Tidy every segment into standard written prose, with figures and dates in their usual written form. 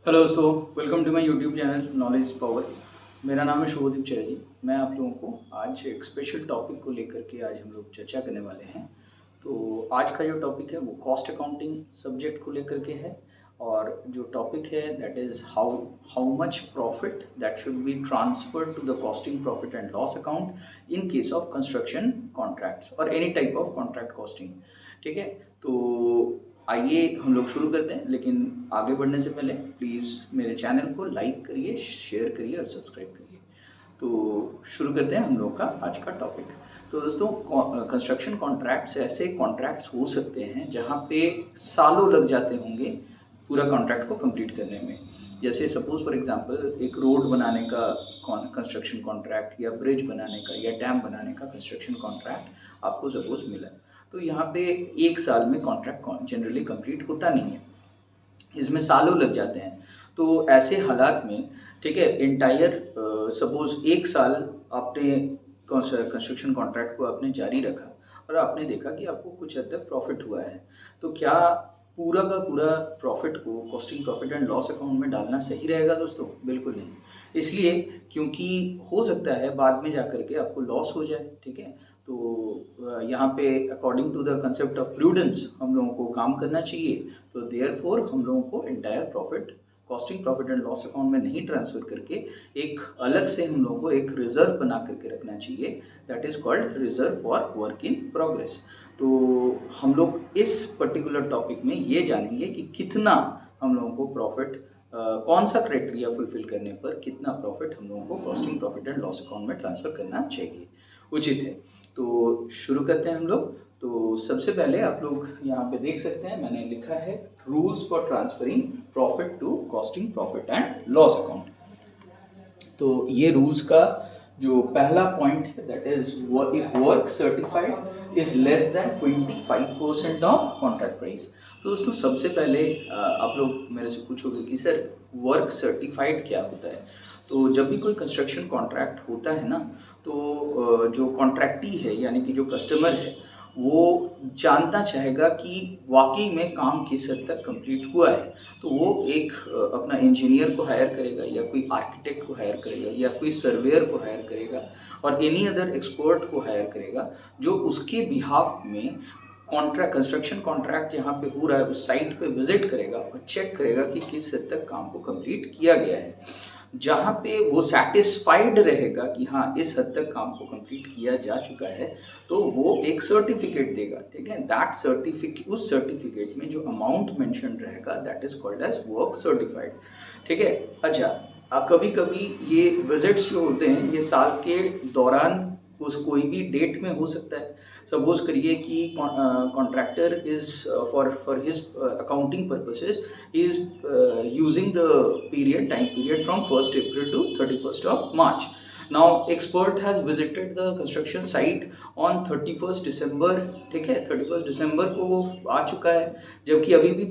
Hello दोस्तों, welcome to my YouTube channel knowledge power. मेरा नाम है शुभदीप चटर्जी। मैं आप लोगों को आज एक स्पेशल टॉपिक को लेकर के आज हम लोग चर्चा करने वाले हैं। तो आज का जो टॉपिक है वो कॉस्ट अकाउंटिंग सब्जेक्ट को लेकर के है। और जो टॉपिक है that is how how much profit that should be transferred to the costing profit and loss account in case of construction contracts और any type of contract costing. ठीक है, तो आइए हम लोग शुरू करते हैं। लेकिन आगे बढ़ने से पहले प्लीज़ मेरे चैनल को लाइक करिए, शेयर करिए और सब्सक्राइब करिए। तो शुरू करते हैं हम लोग का आज का टॉपिक। तो दोस्तों, कंस्ट्रक्शन कॉन्ट्रैक्ट्स ऐसे कॉन्ट्रैक्ट्स हो सकते हैं जहाँ पे सालों लग जाते होंगे पूरा कॉन्ट्रैक्ट को कंप्लीट करने में। जैसे सपोज फॉर एग्जांपल एक रोड बनाने का कंस्ट्रक्शन कॉन्ट्रैक्ट या ब्रिज बनाने का या डैम बनाने का कंस्ट्रक्शन कॉन्ट्रैक्ट आपको सपोज मिला। तो यहाँ पे एक साल में कॉन्ट्रैक्ट जनरली कंप्लीट होता नहीं है, इसमें सालों लग जाते हैं। तो ऐसे हालात में ठीक है, एंटायर सपोज एक साल आपने कंस्ट्रक्शन कॉन्ट्रैक्ट को आपने जारी रखा और आपने देखा कि आपको कुछ हद तक प्रॉफिट हुआ है। तो क्या पूरा का पूरा प्रॉफिट को costing profit and loss account में डालना सही रहेगा दोस्तों? बिल्कुल नहीं। इसलिए क्योंकि हो सकता है बाद में जाकर के आपको लॉस हो जाए। ठीक है, तो यहाँ पे according to the concept of prudence हम लोगों को काम करना चाहिए। तो देयरफॉर हम लोगों को entire profit costing profit and loss account में नहीं ट्रांसफर करके एक अलग से हम लोगों को एक रिजर्व बना करके रखना चाहिए, that is called reserve for work in progress. तो हम लोग इस पर्टिकुलर टॉपिक में ये जानेंगे कि कितना हम लोगों को प्रॉफिट कौन सा क्राइटेरिया फुलफिल करने पर कितना प्रॉफिट हम लोगों को costing profit and loss account में ट्रांसफर करना चाहिए, उचित है। तो शुरू करते हैं हम लोग। तो सबसे पहले आप लोग यहाँ पे देख सकते हैं मैंने लिखा है rules for transferring profit to costing profit and loss account. तो ये रूल्स का जो पहला पॉइंट है that is if work certified is less than 25% of contract price. तो दोस्तों सबसे पहले आप लोग मेरे से पूछोगे कि सर वर्क सर्टिफाइड क्या होता है। तो जब भी कोई कंस्ट्रक्शन कॉन्ट्रैक्ट होता है ना, तो जो कॉन्ट्रैक्टी है यानी कि जो कस्टमर है वो जानना चाहेगा कि वाकई में काम किस हद तक कंप्लीट हुआ है। तो वो एक अपना इंजीनियर को हायर करेगा या कोई आर्किटेक्ट को हायर करेगा या कोई सर्वेयर को हायर करेगा और एनी अदर एक्सपर्ट को हायर करेगा जो उसके बिहाफ में कंस्ट्रक्शन कॉन्ट्रैक्ट जहाँ पे हो रहा है उस साइट पे विजिट करेगा और चेक करेगा कि किस हद तक काम को कंप्लीट किया गया है। जहाँ पे वो सेटिस्फाइड रहेगा कि हाँ इस हद तक काम को कंप्लीट किया जा चुका है, तो वो एक सर्टिफिकेट देगा। ठीक है, दैट सर्टिफिकेट, उस सर्टिफिकेट में जो अमाउंट मेंशन रहेगा that is called as work certified. ठीक है, अच्छा कभी कभी ये विजिट्स जो होते हैं ये साल के दौरान उस कोई भी डेट में हो सकता है। सपोज करिए कि contractor is for his accounting purposes is using the period time period from 1st April to 31st of March. Now expert has visited the construction site on 31st December। ठीक है, 31st December को वो आ चुका है, जबकि अभी भी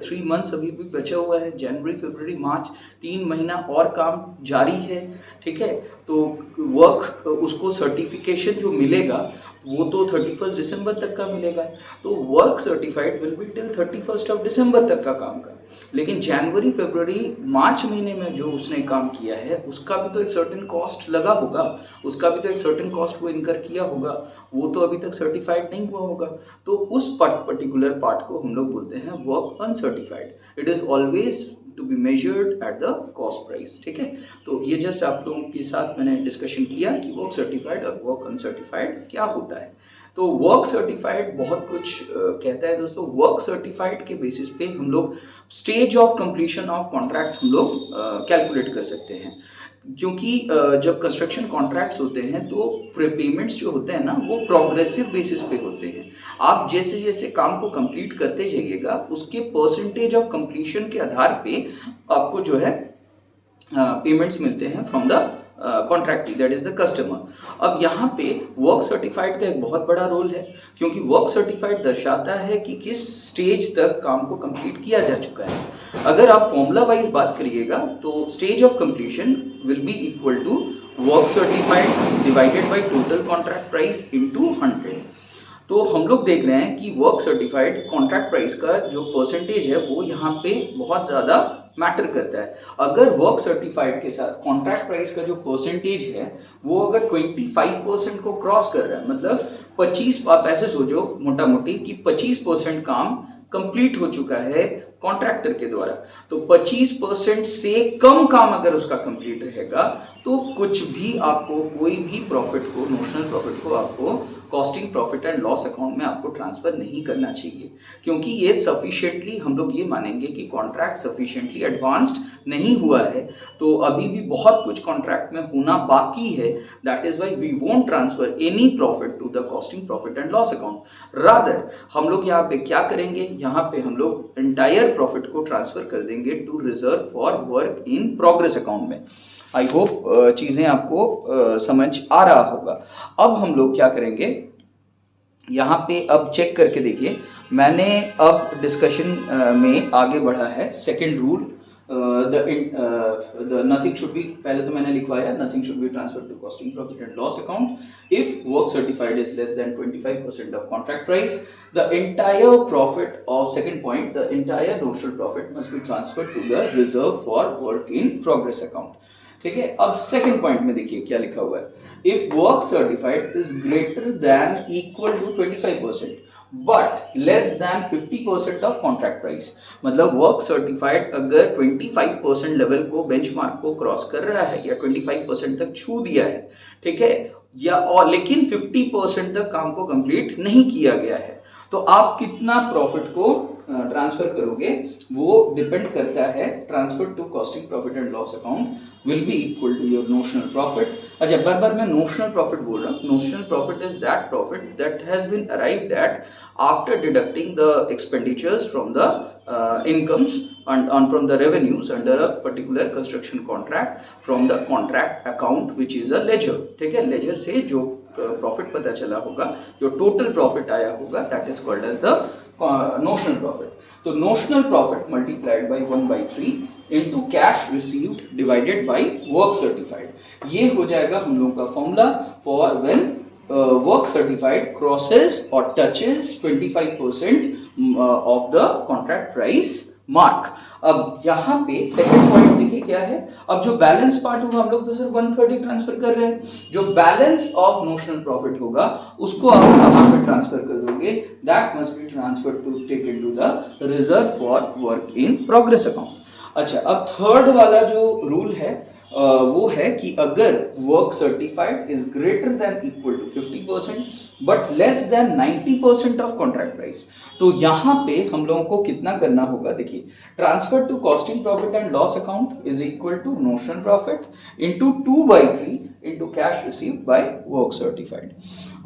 3 months अभी भी बचा हुआ है। जनवरी फरवरी मार्च 3 महीना और काम जारी है। ठीक है, तो वर्क उसको सर्टिफिकेशन जो मिलेगा वो तो 31st December तक का मिलेगा। तो work certified will be till 31st of December तक का काम का। लेकिन जनवरी फरवरी मार्च महीने में जो उसने काम किया है उसका भी तो एक सर्टेन कॉस्ट लगा होगा, उसका भी तो एक सर्टेन कॉस्ट वो इनकर किया होगा, वो तो अभी तक सर्टिफाइड नहीं हुआ होगा। तो उस पर्टिकुलर पार्ट को हम लोग बोलते हैं work uncertified. It is always to be measured at the cost price. ठीक है, तो ये जस्ट आप लोगों के साथ मैंने डिस्कशन किया कि वर्क सर्टिफाइड और वर्क अनसर्टिफाइड क्या होता है। तो वर्क सर्टिफाइड बहुत कुछ कहता है दोस्तों। वर्क सर्टिफाइड के बेसिस पे हम लोग stage of completion of contract हम लोग कैलकुलेट कर सकते हैं, क्योंकि जब कंस्ट्रक्शन कॉन्ट्रैक्ट्स होते हैं तो पेमेंट्स जो होते हैं ना वो प्रोग्रेसिव बेसिस पे होते हैं। आप जैसे जैसे काम को कंप्लीट करते जाइएगा उसके परसेंटेज ऑफ कंप्लीशन के आधार पे आपको जो है पेमेंट्स मिलते हैं from the contractee that is the customer. अब यहाँ पे वर्क सर्टिफाइड का एक बहुत बड़ा रोल है, क्योंकि वर्क सर्टिफाइड दर्शाता है कि किस स्टेज तक काम को कंप्लीट किया जा चुका है। अगर आप फॉर्मूला वाइज बात करिएगा तो stage of completion will be equal to work certified divided by total contract price into 100। तो हम लोग देख रहे हैं कि वर्क सर्टिफाइड कॉन्ट्रैक्ट प्राइस का जो परसेंटेज है वो यहाँ पे बहुत ज़्यादा मैटर करता है। अगर वर्क सर्टिफाइड के साथ कॉन्ट्रैक्ट प्राइस का जो परसेंटेज है वो अगर 25% को क्रॉस कर रहा है, मतलब 25, आप ऐसे सोचो मोटा मोटी कि 25% काम कंप्लीट हो चुका है कॉन्ट्रैक्टर के द्वारा, तो 25% से कम काम अगर उसका कंप्लीट रहेगा तो कुछ भी आपको, कोई भी प्रॉफिट को, नोशनल प्रॉफिट को आपको costing profit and loss account में आपको ट्रांसफर नहीं करना चाहिए, क्योंकि ये सफिशिएंटली, हम लोग ये मानेंगे कि कॉन्ट्रैक्ट सफिशिएंटली एडवांस्ड नहीं हुआ है, तो अभी भी बहुत कुछ कॉन्ट्रैक्ट में होना बाकी है। That is why we won't transfer any profit to the costing profit and loss account. Rather हम लोग यहाँ पे क्या करेंगे, यहाँ पे हम लोग एंटायर प्रॉफिट को ट्रांसफर कर देंगे to reserve for work in progress account में। आई होप चीजें आपको समझ आ रहा होगा। अब हम लोग क्या करेंगे, यहाँ पे अब चेक करके देखिए, मैंने अब डिस्कशन में आगे बढ़ा है। Second rule, the nothing should be, पहले तो मैंने लिखवाया nothing should be transferred to costing profit and loss account if work certified is less than 25% of contract price. The entire profit of, second point, the entire notional profit must be transferred to the reserve for work in progress account. ठीक है, अब second point में देखिए क्या लिखा हुआ है, if work certified is greater than equal to 25% but less than 50% of contract price. मतलब वर्क सर्टिफाइड अगर 25% लेवल को, बेंचमार्क को क्रॉस कर रहा है या 25% तक छू दिया है, ठीक है, या और लेकिन 50% तक काम को कंप्लीट नहीं किया गया है, तो आप कितना प्रॉफिट को ट्रांसफर करोगे वो डिपेंड करता है। Transfer to costing profit and loss account will be equal to your notional profit. अच्छा, बार बार मैं नोशनल प्रॉफिट बोल रहा हूँ। Notional profit is that profit that has been arrived at after deducting the expenditures from the incomes and from the revenues under a particular construction contract from the contract account which is a ledger। ठीक है, laser से जो profit पता चला होगा, जो total profit आया होगा, that is called as the notional profit. तो notional profit multiplied by 1/3 into cash received divided by work certified, ये हो जाएगा हम लोगों का formula for when work certified crosses or touches 25% of the contract price mark। अब यहाँ पे सेकंड पॉइंट देखिए क्या है, अब जो बैलेंस पार्ट होगा हम लोग तो सिर्फ 1/3 ट्रांसफर कर रहे हैं, जो बैलेंस ऑफ नोशनल प्रॉफिट होगा उसको आप कहाँ पे ट्रांसफर कर दोगे, that must be transfer to take into the reserve for work in progress account. अच्छा, अब थर्ड वाला जो रूल है वो है कि अगर work certified is greater than equal to 50% but less than 90% of contract price, तो यहां पे हम लोगों को कितना करना होगा, देखिए, transfer to costing profit and loss account is equal to notional profit into 2/3 into cash received by work certified.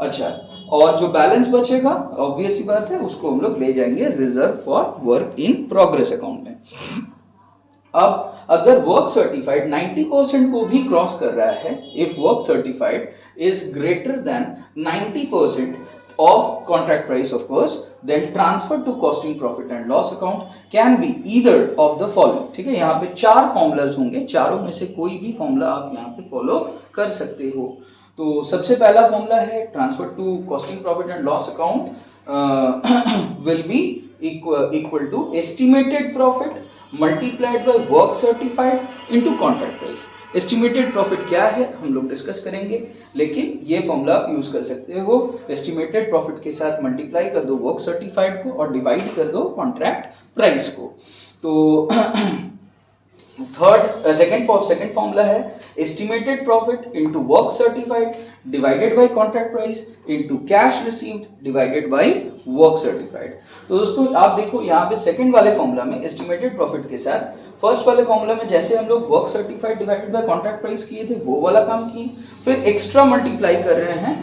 अच्छा, और जो बैलेंस बचेगा ऑब्वियस सी बात है उसको हम लोग ले जाएंगे reserve for work in progress account में। अब अगर वर्क सर्टिफाइड 90% को भी क्रॉस कर रहा है, if work certified is greater than 90% of contract price of course, then transfer to costing profit and loss account can be either of the following. ठीक है, यहाँ पे 4 फॉर्मूलाज होंगे, चारों में से कोई भी फॉर्मूला आप यहाँ पे फॉलो कर सकते हो। तो सबसे पहला फॉर्मूला है transfer to costing profit and loss account will be equal to estimated profit multiplied by work certified into contract price. Estimated profit क्या है हम लोग डिस्कस करेंगे, लेकिन ये फॉर्मूला आप यूज कर सकते हो। एस्टिमेटेड प्रॉफिट के साथ मल्टीप्लाई कर दो वर्क सर्टिफाइड को और डिवाइड कर दो कॉन्ट्रैक्ट प्राइस को। तो सेकंड फॉर्मूला है estimated profit into work certified divided bye contract price into cash received divided by work certified. तो दोस्तों आप देखो यहाँ पे सेकंड वाले फॉर्मूला में एस्टिमेटेड प्रॉफिट के साथ फर्स्ट वाले फॉर्मूला में जैसे हम लोग work certified divided bye contract price किए थे वो वाला काम किए, फिर एक्स्ट्रा मल्टीप्लाई कर रहे हैं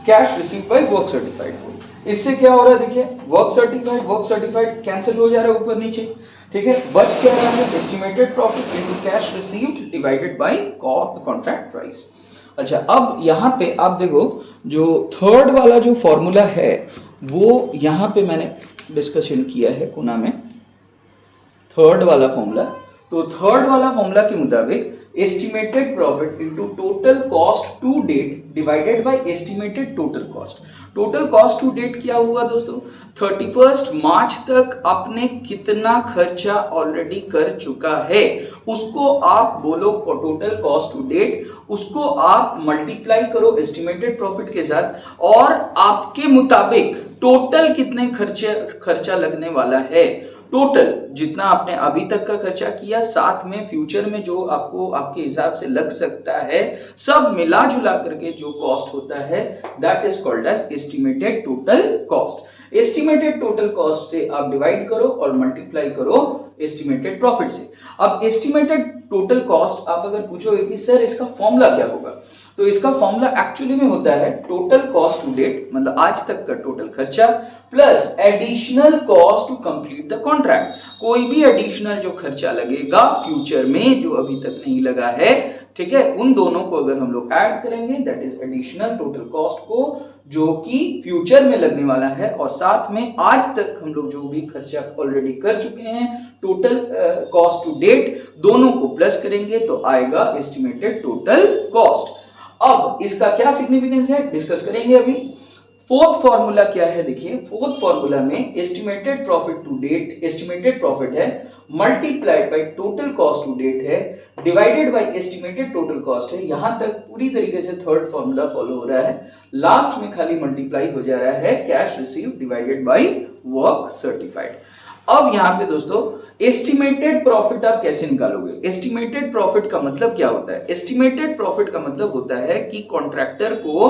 cash received by work certified को। इससे क्या हो रहा है, देखिए, वर्क सर्टिफाइड कैंसिल हो जा रहा है ऊपर नीचे, ठीक है, बच क्या रहा है estimated profit into cash received divided bye contract price. अच्छा, अब यहाँ पे आप देखो जो थर्ड वाला जो फॉर्मूला है वो यहाँ पे मैंने डिस्कशन किया है कोना में, थर्ड वाला फॉर्मूला। तो थर्ड वाला फॉर्मूला के मुताबिक estimated profit into total cost to date divided by estimated total cost. Total cost to date क्या हुआ दोस्तों, 31 मार्च तक आपने कितना खर्चा ऑलरेडी कर चुका है उसको आप बोलो टोटल कॉस्ट टू डेट, उसको आप मल्टीप्लाई करो एस्टिमेटेड प्रॉफिट के साथ और आपके मुताबिक टोटल कितने खर्चा लगने वाला है, टोटल जितना आपने अभी तक का खर्चा किया साथ में फ्यूचर में जो आपको आपके हिसाब से लग सकता है, सब मिला जुला करके जो कॉस्ट होता है that is called as estimated total cost. Estimated total cost से आप डिवाइड करो और मल्टीप्लाई करो एस्टिमेटेड प्रॉफिट से। अब एस्टिमेटेड टोटल कॉस्ट आप अगर पूछोगे कि सर इसका फॉर्मूला क्या होगा, तो इसका फॉर्मूला एक्चुअली में होता है टोटल कॉस्ट टू डेट मतलब आज तक का टोटल खर्चा plus additional cost to complete the contract. कोई भी एडिशनल जो खर्चा लगेगा फ्यूचर में जो अभी तक नहीं लगा है, ठीक है, उन दोनों को अगर हम लोग ऐड करेंगे that is additional total cost को जो कि फ्यूचर में लगने वाला है और साथ में आज तक हम लोग जो भी खर्चा ऑलरेडी कर चुके हैं टोटल कॉस्ट टू डेट दोनों को प्लस करेंगे तो आएगा एस्टिमेटेड टोटल कॉस्ट। अब इसका क्या सिग्निफिकेंस है डिस्कस करेंगे अभी। फोर्थ फॉर्मूला क्या है, देखिए फोर्थ फॉर्मूला में estimated profit to date, estimated profit है multiplied by total cost to date है divided by estimated total cost है। यहां तक पूरी तरीके से थर्ड फॉर्मूला फॉलो हो रहा है, लास्ट में खाली मल्टीप्लाई हो जा रहा है cash receive divided by work certified. अब यहां पे दोस्तों एस्टिमेटेड प्रॉफिट आप कैसे निकालोगे, एस्टिमेटेड प्रॉफिट का मतलब क्या होता है, एस्टिमेटेड प्रॉफिट का मतलब होता है कि कॉन्ट्रैक्टर को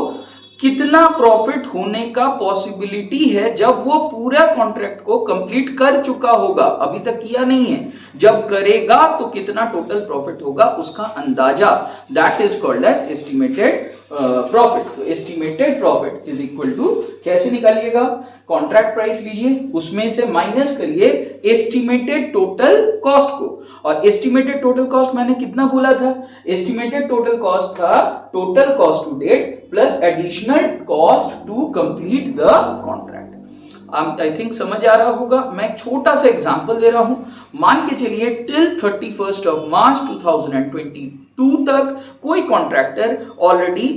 कितना प्रॉफिट होने का पॉसिबिलिटी है जब वो पूरा कॉन्ट्रैक्ट को कंप्लीट कर चुका होगा, अभी तक किया नहीं है, जब करेगा तो कितना टोटल प्रॉफिट होगा उसका अंदाजा, that is called as estimated profit. तो estimated profit is equal to कैसे निकालिएगा, कॉन्ट्रैक्ट प्राइस लीजिए उसमें से माइनस करिए एस्टिमेटेड टोटल कॉस्ट को, और एस्टिमेटेड टोटल कॉस्ट मैंने कितना बोला था, एस्टिमेटेड टोटल कॉस्ट था total cost to date plus additional cost to complete the contract. I think समझ आ रहा होगा। मैं एक छोटा सा एग्जांपल दे रहा हूं, मान के चलिए टिल 31 मार्च 2022 तक कोई कॉन्ट्रैक्टर ऑलरेडी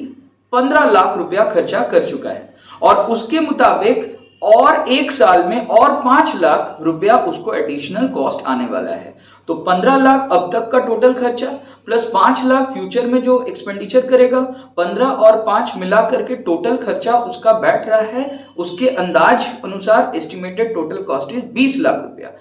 15 लाख रुपया खर्चा कर चुका है और उसके मुताबिक और एक साल में और 5 लाख रुपया उसको एडिशनल कॉस्ट आने वाला है। तो 15 लाख अब तक का टोटल खर्चा प्लस 5 लाख फ्यूचर में जो एक्सपेंडिचर करेगा, 15 और 5 मिला करके टोटल खर्चा उसका बैठ रहा है, उसके अंदाज अनुसार estimated total cost is 20 lakh रुपया।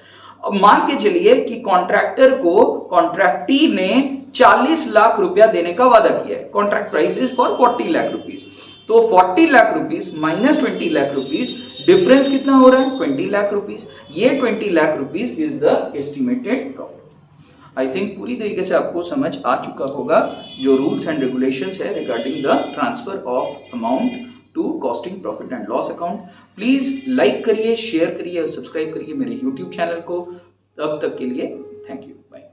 अब मान के चलिए कि कॉन्ट्रैक्टर को कॉन्ट्रैक्टी ने 40 लाख रुपया देने का वादा किया है, contract price is for 40 lakh rupees, तो 40 lakh rupees minus 20 lakh rupees difference कितना हो रहा है 20 लाख रुपीज, ये 20 lakh rupees is the estimated profit. I think पूरी तरीके से आपको समझ आ चुका होगा जो रूल्स एंड रेगुलेशंस है regarding the transfer of amount to costing profit and loss account. Please like करिए, शेयर करिए और सब्सक्राइब करिए मेरे यूट्यूब चैनल को। तब तक के लिए थैंक यू, बाय।